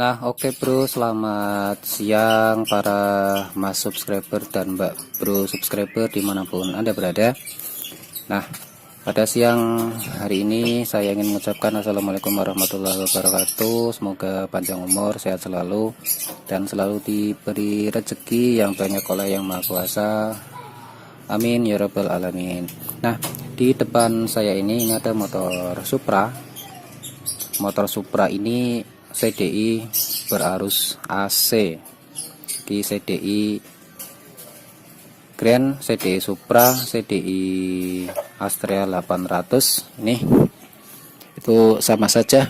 Nah, oke bro, selamat siang para mas subscriber dan mbak bro subscriber dimanapun anda berada. Nah, pada siang hari ini saya ingin mengucapkan assalamualaikum warahmatullahi wabarakatuh. Semoga panjang umur, sehat selalu, dan selalu diberi rezeki yang banyak oleh yang maha kuasa. Amin ya rabbal alamin. Nah, di depan saya ini ada motor Supra. Motor Supra ini CDI berarus AC, di CDI Grand, CDI Supra, CDI Astrea 800 ini itu sama saja.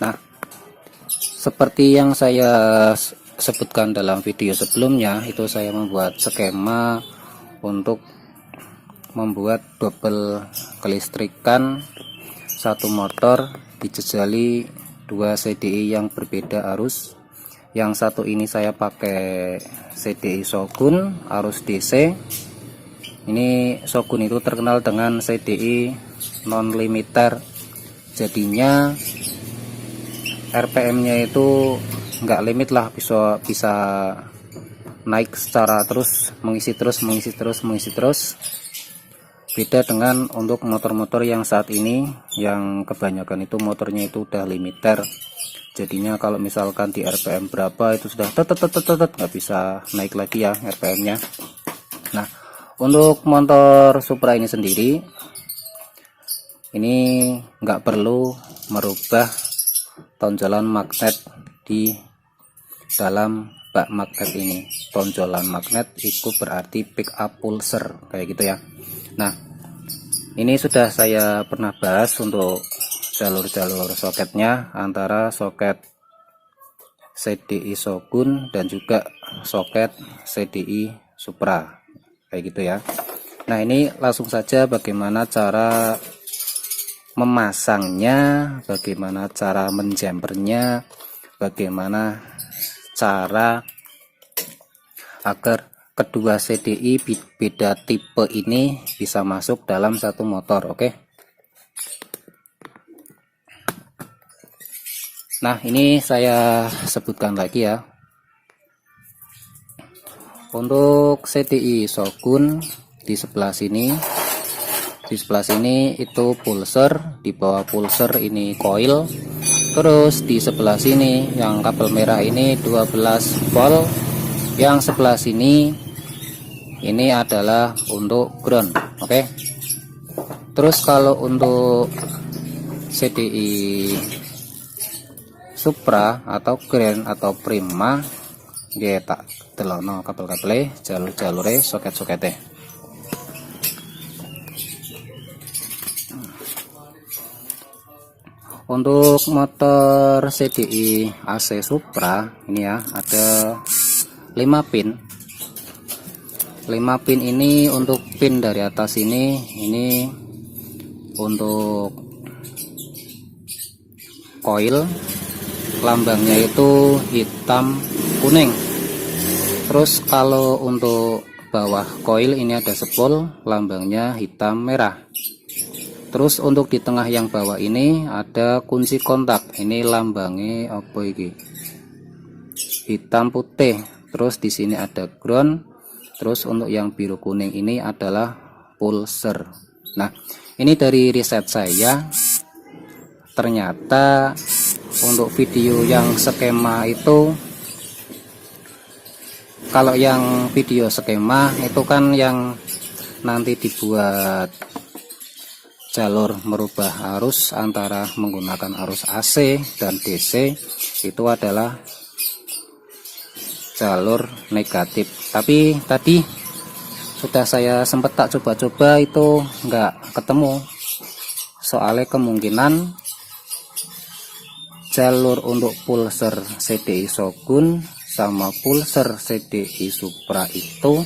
Nah, seperti yang saya sebutkan dalam video sebelumnya, itu saya membuat skema untuk membuat double kelistrikan satu motor dijejali dua CDI yang berbeda arus. Yang satu ini saya pakai CDI Shogun arus DC. Ini Shogun itu terkenal dengan CDI non limiter, jadinya RPM nya itu nggak limit lah, bisa naik secara terus, mengisi terus. Beda dengan untuk motor-motor yang saat ini, yang kebanyakan itu motornya itu udah limiter, jadinya kalau misalkan di RPM berapa itu sudah nggak bisa naik lagi ya RPM nya. Nah, untuk motor Supra ini sendiri, ini nggak perlu merubah tonjolan magnet di dalam bak magnet ini. Tonjolan magnet itu berarti pick up pulser kayak gitu ya. Nah, ini sudah saya pernah bahas untuk jalur-jalur soketnya, antara soket CDI Shogun dan juga soket CDI Supra kayak gitu ya. Nah, ini langsung saja bagaimana cara memasangnya, bagaimana cara menjampernya, bagaimana cara agar kedua CDI beda tipe ini bisa masuk dalam satu motor. Oke. Nah, ini saya sebutkan lagi ya. Untuk CDI Shogun di sebelah sini, itu pulser, di bawah pulser ini coil. Terus di sebelah sini yang kabel merah ini 12 volt. Yang sebelah sini ini adalah untuk ground. Oke. Terus kalau untuk CDI Supra atau Grand atau Prima, dia tak telono kabel-kabel, jalur-jalure, soket-sokete. Untuk motor CDI AC Supra ini ya, ada 5 pin. 5 pin ini untuk pin dari atas ini untuk coil, lambangnya itu hitam kuning. Terus kalau untuk bawah coil ini ada spool, lambangnya hitam merah. Terus untuk di tengah yang bawah ini ada kunci kontak, ini lambangnya apa ini, hitam putih. Terus di sini ada ground. Terus untuk yang biru kuning ini adalah pulser. Nah, ini dari riset saya, ternyata untuk video yang skema itu, kalau yang video skema itu kan yang nanti dibuat jalur merubah arus antara menggunakan arus AC dan DC, itu adalah jalur negatif. Tapi tadi sudah saya sempat tak coba-coba, itu nggak ketemu, soalnya kemungkinan jalur untuk pulser CDI Shogun sama pulser CDI Supra itu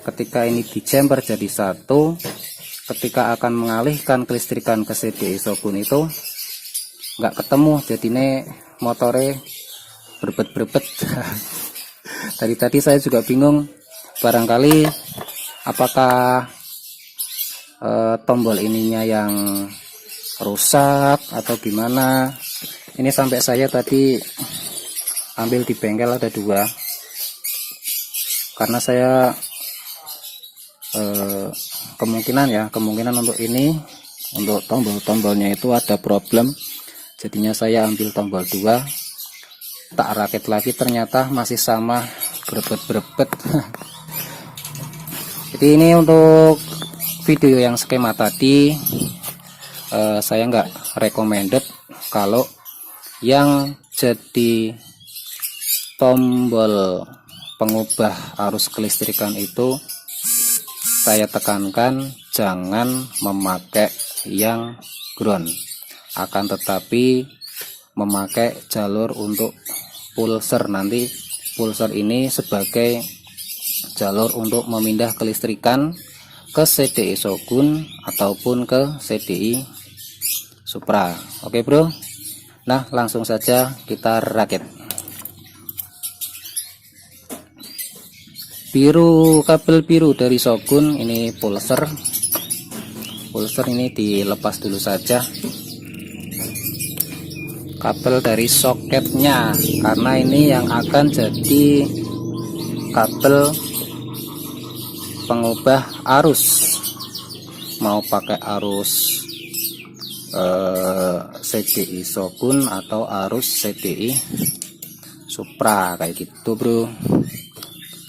ketika ini dijamper jadi satu, ketika akan mengalihkan kelistrikan ke CDI Shogun itu nggak ketemu, jadinya motornya berbet. Tadi saya juga bingung, barangkali apakah tombol ininya yang rusak atau gimana. Ini sampai saya tadi ambil di bengkel ada 2, karena saya kemungkinan untuk ini, untuk tombol-tombolnya itu ada problem, jadinya saya ambil tombol 2, tak rakit lagi, ternyata masih sama, berebet-berebet. Jadi ini untuk video yang skema tadi, saya nggak recommended kalau yang jadi tombol pengubah arus kelistrikan itu saya tekankan jangan memakai yang ground, akan tetapi memakai jalur untuk pulser. Nanti pulser ini sebagai jalur untuk memindah kelistrikan ke CDI Shogun ataupun ke CDI Supra. Oke bro, nah langsung saja kita rakit. Kabel biru dari Shogun ini pulser ini dilepas dulu saja kabel dari soketnya, karena ini yang akan jadi kabel pengubah arus, mau pakai arus CDI Shogun atau arus CDI Supra kayak gitu bro.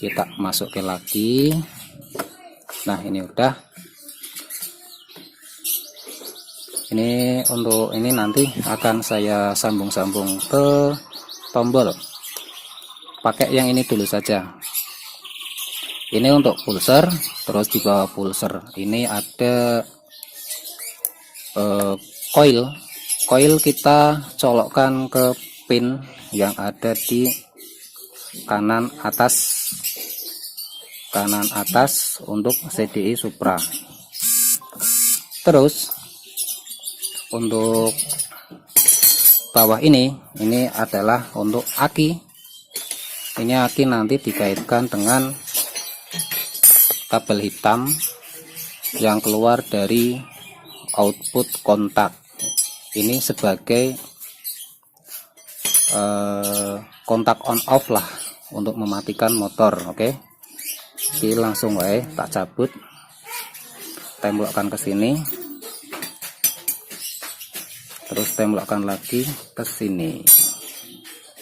Kita masukin lagi. Nah ini udah, ini untuk ini nanti akan saya sambung-sambung ke tombol, pakai yang ini dulu saja. Ini untuk pulser, terus di bawah pulser ini ada coil kita colokkan ke pin yang ada di kanan atas untuk CDI Supra. Terus untuk bawah ini adalah untuk aki. Ini aki nanti dikaitkan dengan kabel hitam yang keluar dari output kontak. Ini sebagai kontak on off lah untuk mematikan motor. Oke. Jadi langsung tak cabut, tembokkan ke sini, terus tembokkan lagi ke sini.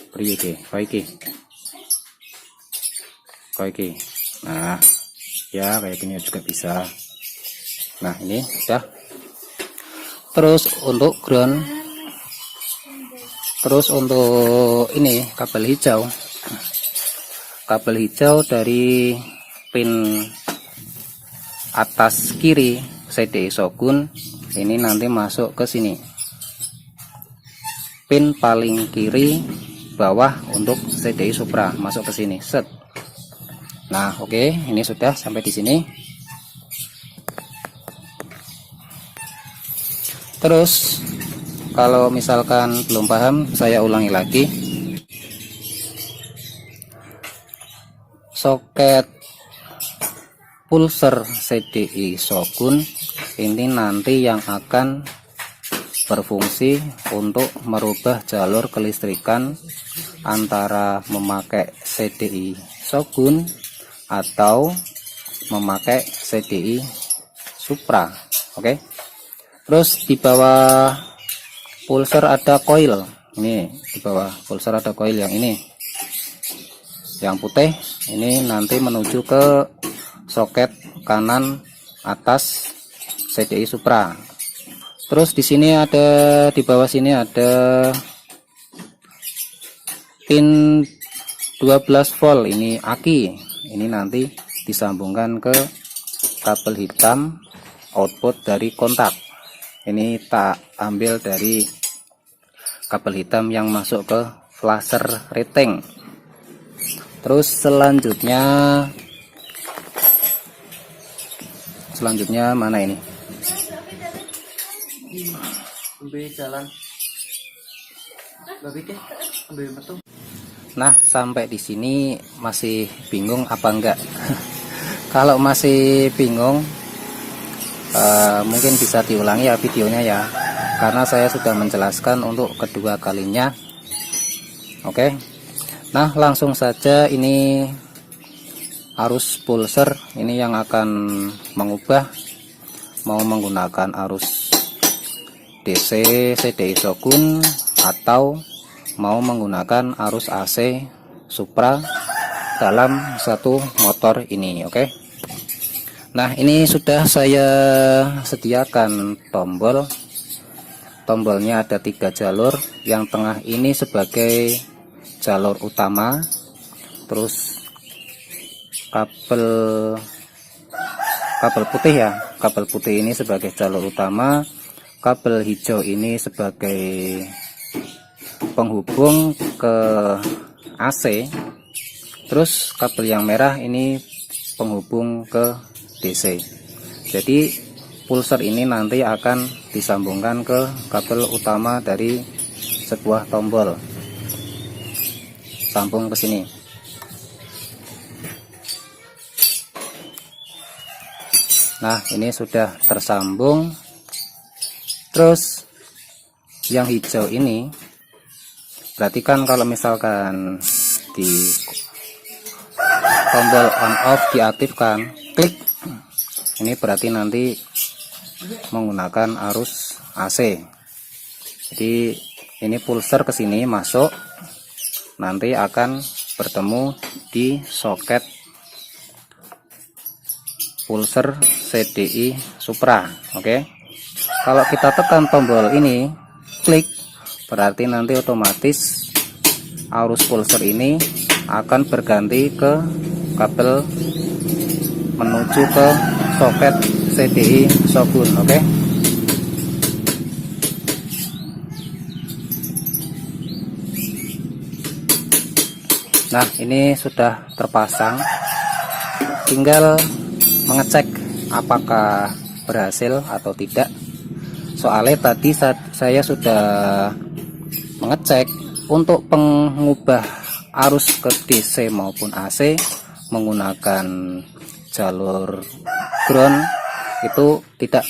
Koiki. Nah, ya kayak gini juga bisa. Nah, ini udah. Terus untuk ground, terus untuk ini kabel hijau dari pin atas kiri CDI Shogun ini nanti masuk ke sini, pin paling kiri bawah untuk CDI Supra masuk ke sini, set. Nah oke, ini sudah sampai di sini. Terus kalau misalkan belum paham, saya ulangi lagi. Soket pulser CDI Shogun ini nanti yang akan berfungsi untuk merubah jalur kelistrikan antara memakai CDI Shogun atau memakai CDI Supra. Oke. Terus di bawah pulser ada coil. Ini di bawah pulser ada coil yang ini. Yang putih ini nanti menuju ke soket kanan atas CDI Supra. Terus di sini ada, di bawah sini ada pin 12 volt, ini aki. Ini nanti disambungkan ke kabel hitam output dari kontak. Ini tak ambil dari kabel hitam yang masuk ke flasher rating. Terus selanjutnya mana ini? Nah, sampai di sini masih bingung apa enggak? Kalau masih bingung, mungkin bisa diulangi ya videonya ya. karena saya sudah menjelaskan untuk kedua kalinya. Oke, nah langsung saja, ini arus pulser ini yang akan mengubah, mau menggunakan arus DC CDI Shogun atau mau menggunakan arus AC Supra dalam satu motor ini. Oke, nah ini sudah saya sediakan tombolnya ada 3 jalur. Yang tengah ini sebagai jalur utama, terus kabel putih ya, kabel putih ini sebagai jalur utama, kabel hijau ini sebagai penghubung ke AC, terus kabel yang merah ini penghubung ke DC. Jadi pulser ini nanti akan disambungkan ke kabel utama dari sebuah tombol, sambung ke sini. Nah ini sudah tersambung. Terus yang hijau ini, berarti kan kalau misalkan di tombol on off diaktifkan, klik, ini berarti nanti menggunakan arus AC. Jadi ini pulser ke sini masuk, nanti akan bertemu di soket pulser CDI Supra. Oke, kalau kita tekan tombol ini, klik, berarti nanti otomatis arus pulser ini akan berganti ke kabel menuju ke soket CDI Shogun. Oke, nah ini sudah terpasang, tinggal mengecek apakah berhasil atau tidak. Soalnya tadi saya sudah mengecek untuk pengubah arus ke DC maupun AC menggunakan jalur ground itu tidak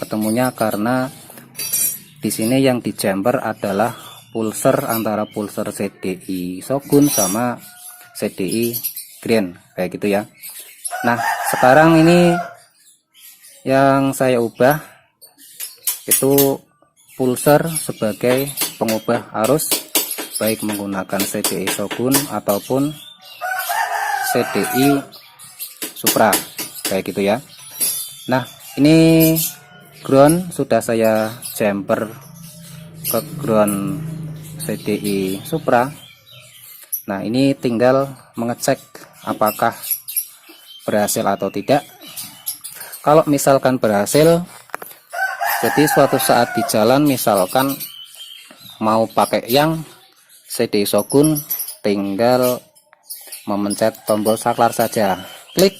ketemunya karena di sini yang di jumper adalah pulser, antara pulser CDI Shogun sama CDI Green, kayak gitu ya. Nah sekarang ini yang saya ubah itu pulser sebagai pengubah arus, baik menggunakan CDI Shogun ataupun CDI Supra, kayak gitu ya. Nah ini ground sudah saya jumper ke ground CDI Supra. Nah ini tinggal mengecek apakah berhasil atau tidak. Kalau misalkan berhasil, jadi suatu saat di jalan misalkan mau pakai yang CDI Shogun, tinggal memencet tombol saklar saja, klik,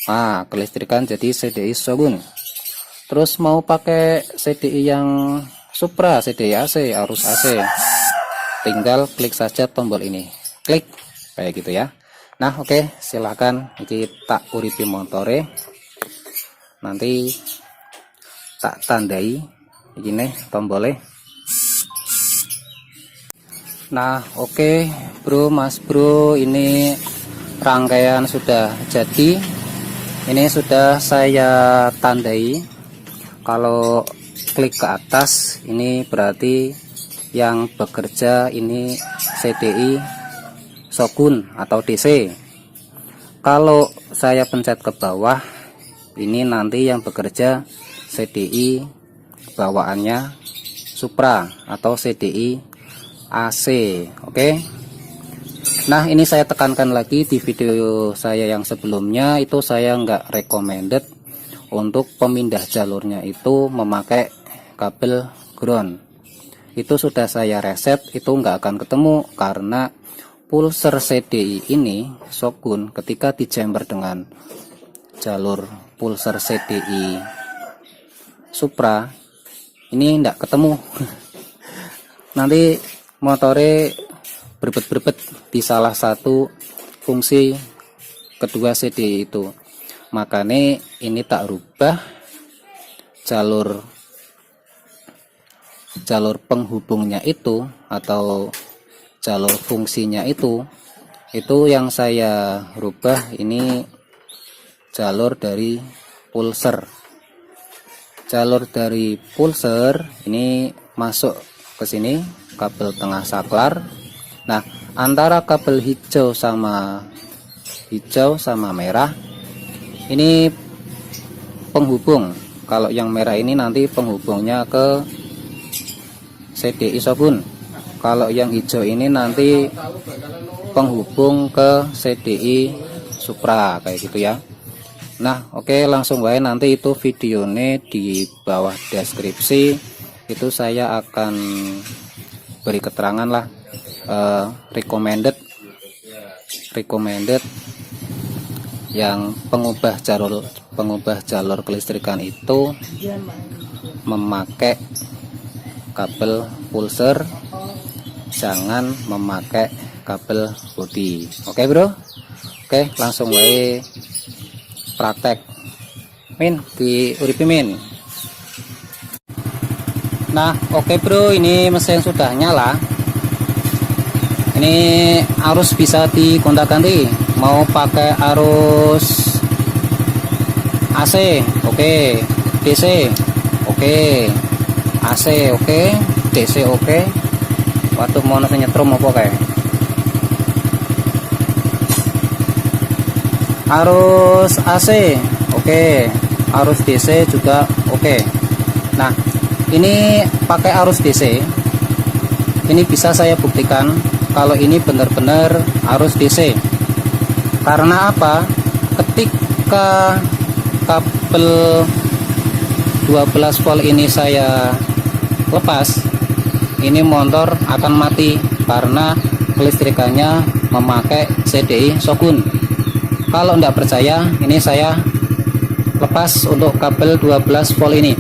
nah kelistrikan jadi CDI Shogun. Terus mau pakai CDI yang Supra, CDI AC, arus AC, tinggal klik saja tombol ini, klik, kayak gitu ya. Nah oke, silahkan kita uripi motore, nanti tak tandai ini tombolnya. Nah oke bro, mas bro, ini rangkaian sudah jadi. Ini sudah saya tandai, kalau klik ke atas ini berarti yang bekerja ini CDI Shogun atau DC. Kalau saya pencet ke bawah, ini nanti yang bekerja CDI bawaannya Supra atau CDI AC. Oke. Nah ini saya tekankan lagi, di video saya yang sebelumnya itu saya nggak recommended untuk pemindah jalurnya itu memakai kabel ground. Itu sudah saya reset, itu nggak akan ketemu karena pulser CDI ini Shogun ketika di jumper dengan jalur pulser CDI Supra ini tidak ketemu. Nanti motore berbet-berbet di salah satu fungsi kedua CDI itu. Makanya ini tak rubah jalur jalur penghubungnya itu atau jalur fungsinya itu yang saya rubah. Ini jalur dari pulser. Jalur dari pulser ini masuk ke sini, kabel tengah saklar. Nah, antara kabel hijau sama merah ini penghubung. Kalau yang merah ini nanti penghubungnya ke CDI Shogun. Kalau yang hijau ini nanti penghubung ke CDI Supra, kayak gitu ya. Nah, oke, langsung wae, nanti itu videonya di bawah deskripsi itu saya akan beri keterangan lah, recommended yang pengubah jalur kelistrikan itu memakai kabel pulser, jangan memakai kabel bodi. Oke bro, oke, langsung wae praktek min di uripi min. Nah, oke bro, ini mesin sudah nyala. Ini arus bisa digonta ganti, mau pakai arus AC oke, DC oke, AC oke, DC oke. Waduh, mau nyetrum apa kayak arus AC oke, arus DC juga oke. Nah, ini pakai arus DC, ini bisa saya buktikan kalau ini benar-benar arus DC. Karena apa? Ketika kabel 12 volt ini saya lepas, ini motor akan mati karena kelistrikannya memakai CDI Shogun. Kalau tidak percaya, ini saya lepas untuk kabel 12 volt ini.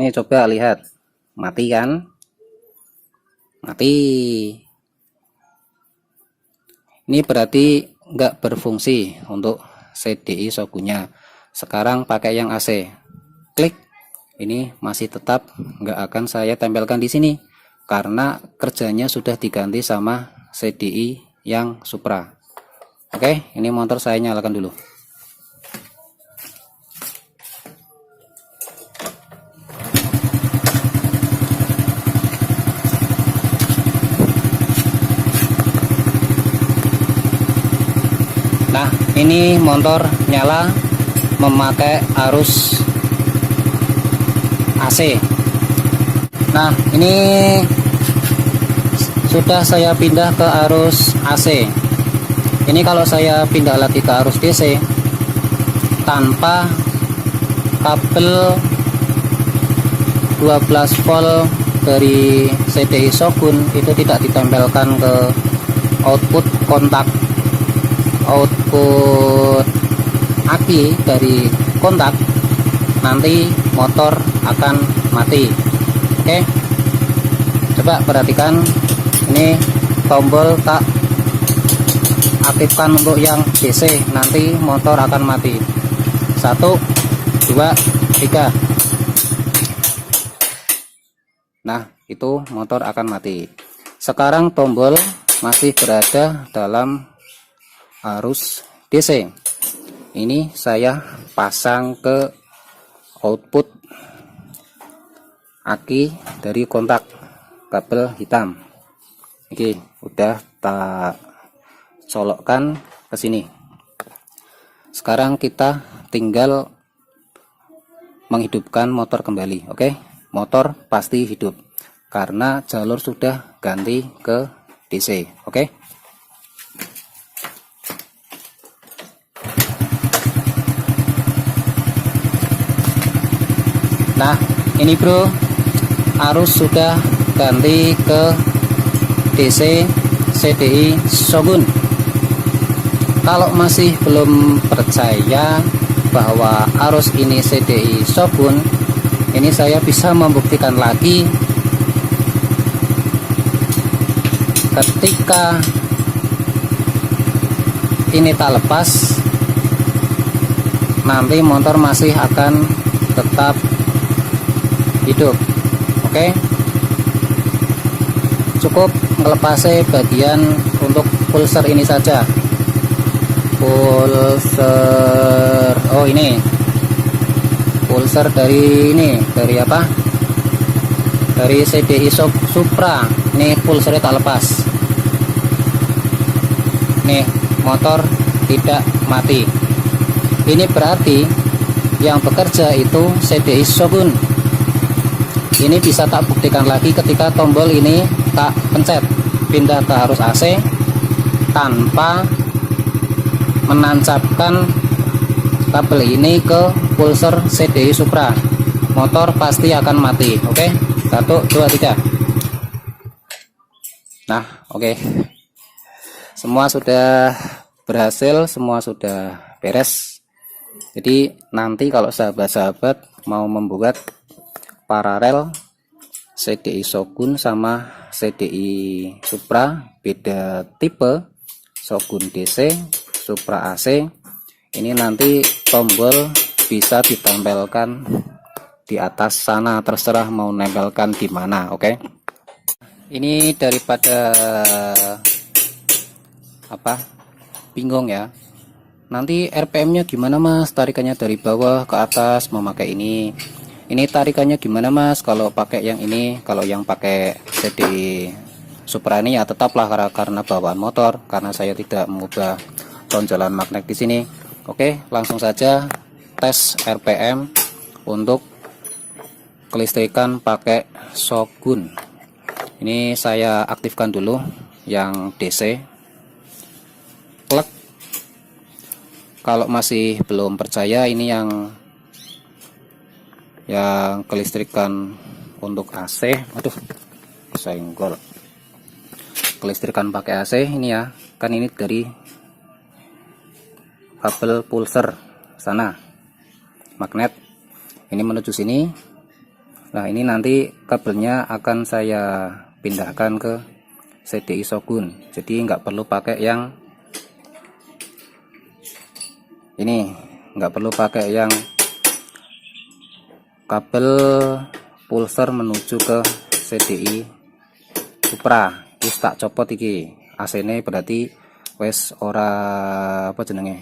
Ini coba lihat, mati kan? Mati. Ini berarti nggak berfungsi untuk CDI Shogunnya. Sekarang pakai yang AC, klik, ini masih tetap nggak akan saya tempelkan di sini karena kerjanya sudah diganti sama CDI yang Supra. Oke, ini motor saya nyalakan dulu. Nah, ini motor nyala memakai arus AC. Nah, ini sudah saya pindah ke arus AC. Ini kalau saya pindah lagi ke arus DC tanpa kabel 12 volt dari CDI Shogun, itu tidak ditempelkan ke output aki dari kontak, nanti motor akan mati. Oke, coba perhatikan, ini tombol tak aktifkan untuk yang DC, nanti motor akan mati. 1 2 3. Nah, itu motor akan mati. Sekarang tombol masih berada dalam arus DC. Ini saya pasang ke output aki dari kontak kabel hitam. Oke, udah tak colokkan ke sini. Sekarang kita tinggal menghidupkan motor kembali. Oke, motor pasti hidup karena jalur sudah ganti ke DC. Oke. Nah, ini bro, arus sudah ganti ke DC CDI Shogun. Kalau masih belum percaya bahwa arus ini CDI Shogun, ini saya bisa membuktikan lagi. Ketika ini tak lepas, nanti motor masih akan tetap hidup. Oke, cukup melepasnya bagian untuk pulser ini saja. Pulser, oh ini pulser dari apa, dari CDI Supra. Ini pulsernya tak lepas. Nih, motor tidak mati. Ini berarti yang bekerja itu CDI Shogun. Ini bisa tak buktikan lagi ketika tombol ini tak pencet, pindah ke arus AC tanpa menancapkan kabel ini ke pulser CDI Supra. Motor pasti akan mati. Oke, 1, 2, 3. Nah, oke. Semua sudah berhasil, semua sudah beres. Jadi nanti kalau sahabat-sahabat mau membuat paralel CDI Shogun sama CDI Supra, beda tipe, Shogun DC, Supra AC, ini nanti tombol bisa ditempelkan di atas sana, terserah mau nempelkan di mana. Oke. Ini daripada apa bingung ya, nanti RPM nya gimana mas, tarikannya dari bawah ke atas memakai ini tarikannya gimana mas kalau pakai yang ini, kalau yang pakai CDI Supra ini ya tetaplah karena bawaan motor, karena saya tidak mengubah tonjolan magnet di sini. Oke, langsung saja tes RPM untuk kelistrikan pakai Shogun. Ini saya aktifkan dulu yang DC. Plug. Kalau masih belum percaya, ini yang kelistrikan untuk AC. Aduh, senggol. Kelistrikan pakai AC ini ya, kan ini dari kabel pulser sana, magnet ini menuju sini. Nah, ini nanti kabelnya akan saya pindahkan ke CDI Shogun, jadi nggak perlu pakai yang ini, nggak perlu pakai yang kabel pulser menuju ke CDI Supra. Wis tak copot iki AC ne, berarti wes ora apa jenenge,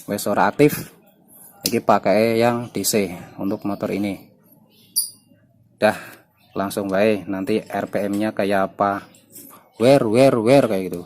wes ora aktif. Iki pakai yang DC untuk motor ini. Dah, langsung baik nanti RPM nya kayak apa, where kayak gitu.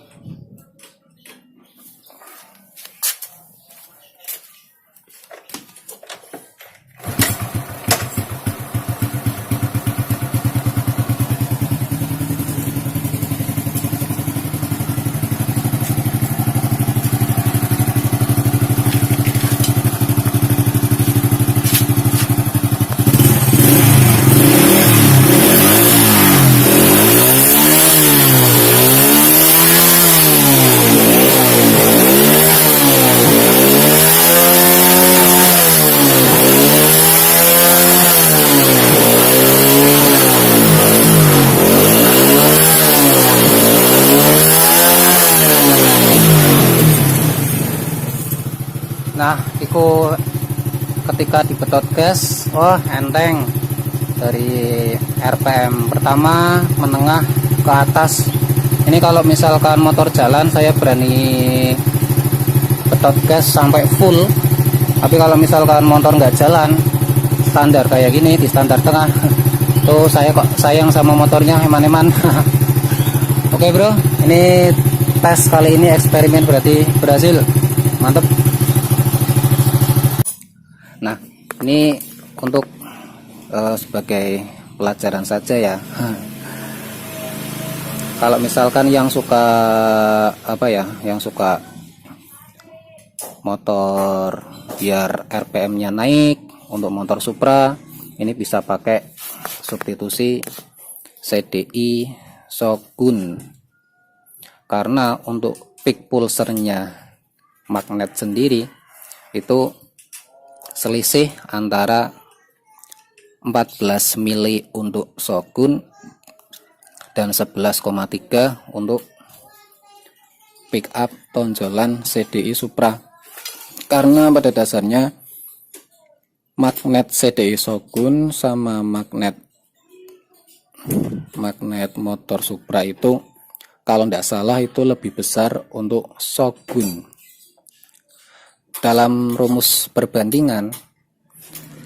Nah, iku ketika dipetot gas, oh enteng. Dari RPM pertama, menengah, ke atas. Ini kalau misalkan motor jalan saya berani petot gas sampai full. Tapi kalau misalkan motor nggak jalan, standar kayak gini, di standar tengah, tuh saya kok sayang sama motornya, eman-eman. Oke bro, ini tes kali ini eksperimen berarti berhasil, mantep. Nah, ini untuk sebagai pelajaran saja ya. Kalau misalkan yang suka apa ya, yang suka motor biar RPM-nya naik untuk motor Supra, ini bisa pakai substitusi CDI Shogun. Karena untuk peak pulsernya magnet sendiri itu selisih antara 14 mili untuk Shogun dan 11,3 untuk pick up tonjolan CDI Supra. Karena pada dasarnya magnet CDI Shogun sama magnet motor Supra itu kalau tidak salah itu lebih besar untuk Shogun. Dalam rumus perbandingan,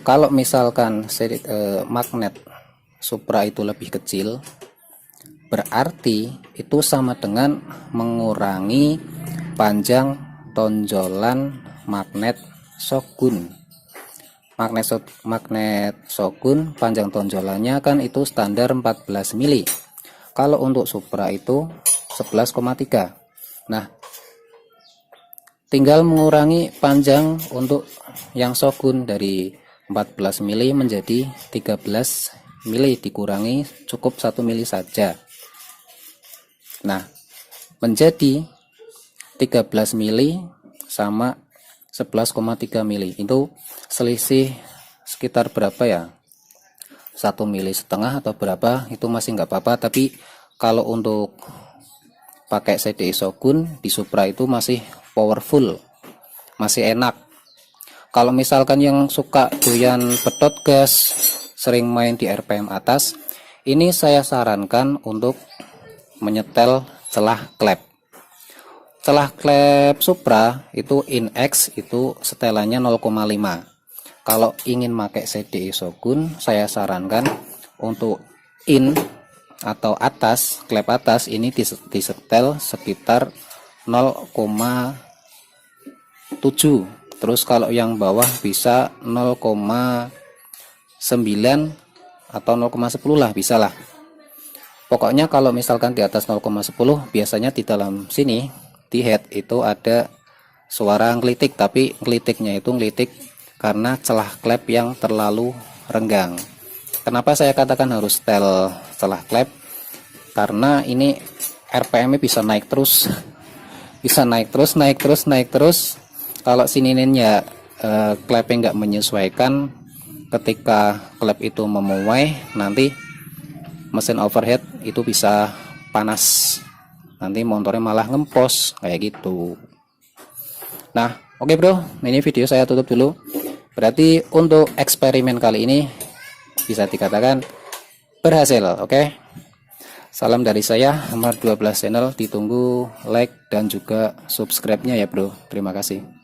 kalau misalkan magnet Supra itu lebih kecil, berarti itu sama dengan mengurangi panjang tonjolan magnet Shogun. Magnet Shogun panjang tonjolannya kan itu standar 14 mili. Kalau untuk Supra itu 11,3. Nah, tinggal mengurangi panjang untuk yang Shogun dari 14 mili menjadi 13 mili, dikurangi cukup 1 mili saja. Nah, menjadi 13 mili sama 11,3 mili. Itu selisih sekitar berapa ya? 1,5 mili atau berapa, itu masih nggak apa-apa. Tapi kalau untuk pakai CDI Shogun di Supra itu masih powerful, masih enak. Kalau misalkan yang suka doyan pedot gas, sering main di RPM atas, ini saya sarankan untuk menyetel celah klep. Celah klep Supra itu INX itu setelannya 0,5. Kalau ingin pakai CDI Shogun, saya sarankan untuk in atau atas, klep atas ini disetel sekitar 0,7. Terus kalau yang bawah bisa 0,9 atau 0,10 lah, bisa lah. Pokoknya kalau misalkan di atas 0,10, biasanya di dalam sini di head itu ada suara ngelitik, tapi ngelitiknya itu ngelitik karena celah klep yang terlalu renggang. Kenapa saya katakan harus setel celah klep? Karena ini RPM-nya bisa naik terus, bisa naik terus. Kalau sininya klepnya nggak menyesuaikan, ketika klep itu memuai, nanti mesin overhead itu bisa panas, nanti motornya malah ngempos kayak gitu. Nah, oke bro, ini video saya tutup dulu. Berarti untuk eksperimen kali ini bisa dikatakan berhasil. Oke, salam dari saya Amar 12 channel. Ditunggu like dan juga subscribe-nya ya bro. Terima kasih.